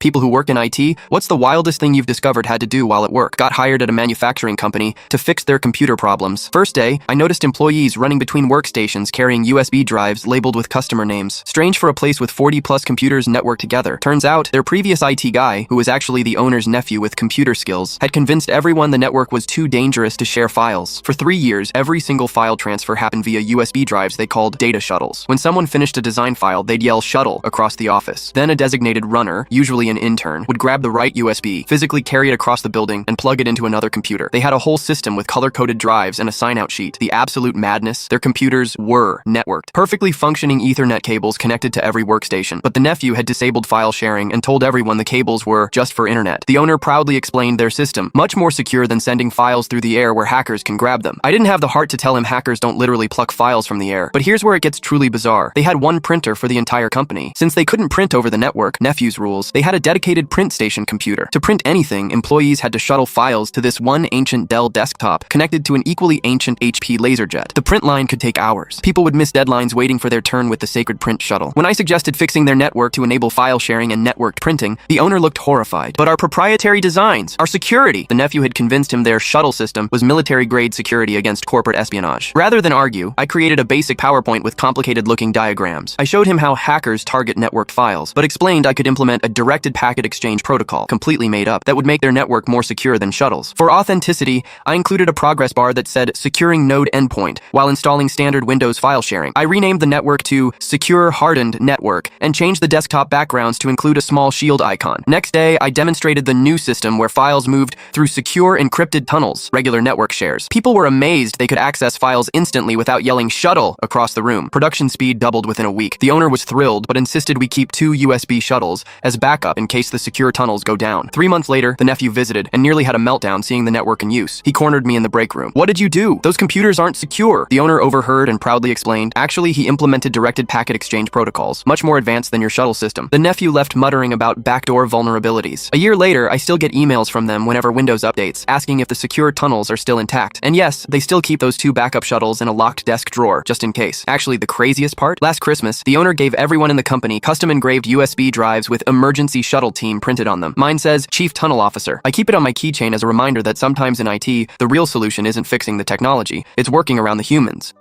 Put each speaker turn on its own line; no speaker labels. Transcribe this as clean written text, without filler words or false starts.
People who work in IT, what's the wildest thing you've discovered had to do while at work? Got hired at a manufacturing company to fix their computer problems. First day, I noticed employees running between workstations carrying USB drives labeled with customer names. Strange for a place with 40+ computers networked together. Turns out, their previous IT guy, who was actually the owner's nephew with computer skills, had convinced everyone the network was too dangerous to share files. For 3 years, every single file transfer happened via USB drives they called data shuttles. When someone finished a design file, they'd yell "shuttle" across the office. Then a designated runner, usually an intern, would grab the right USB, physically carry it across the building, and plug it into another computer. They had a whole system with color-coded drives and a sign-out sheet. The absolute madness. Their computers were networked. Perfectly functioning Ethernet cables connected to every workstation. But the nephew had disabled file sharing and told everyone the cables were just for internet. The owner proudly explained their system, much more secure than sending files through the air where hackers can grab them. I didn't have the heart to tell him hackers don't literally pluck files from the air. But here's where it gets truly bizarre. They had one printer for the entire company. Since they couldn't print over the network, nephew's rules, they had a dedicated print station computer. To print anything, employees had to shuttle files to this one ancient Dell desktop connected to an equally ancient HP LaserJet. The print line could take hours. People would miss deadlines waiting for their turn with the sacred print shuttle. When I suggested fixing their network to enable file sharing and networked printing, the owner looked horrified. But our proprietary designs, our security, the nephew had convinced him their shuttle system was military-grade security against corporate espionage. Rather than argue, I created a basic PowerPoint with complicated-looking diagrams. I showed him how hackers target networked files, but explained I could implement a directed packet exchange protocol, completely made up, that would make their network more secure than shuttles. For authenticity, I included a progress bar that said "Securing Node Endpoint" while installing standard Windows file sharing. I renamed the network to Secure Hardened Network and changed the desktop backgrounds to include a small shield icon. Next day, I demonstrated the new system where files moved through secure encrypted tunnels, regular network shares. People were amazed they could access files instantly without yelling "shuttle" across the room. Production speed doubled within a week. The owner was thrilled, but insisted we keep 2 USB shuttles as backup in case the secure tunnels go down. 3 months later, the nephew visited and nearly had a meltdown seeing the network in use. He cornered me in the break room. "What did you do? Those computers aren't secure." The owner overheard and proudly explained, "Actually, he implemented directed packet exchange protocols, much more advanced than your shuttle system." The nephew left muttering about backdoor vulnerabilities. A year later, I still get emails from them whenever Windows updates, asking if the secure tunnels are still intact. And yes, they still keep those 2 backup shuttles in a locked desk drawer, just in case. Actually, the craziest part? Last Christmas, the owner gave everyone in the company custom-engraved USB drives with "Emergency Shuttle Team" printed on them. Mine says "Chief Tunnel Officer." I keep it on my keychain as a reminder that sometimes in IT, the real solution isn't fixing the technology, it's working around the humans.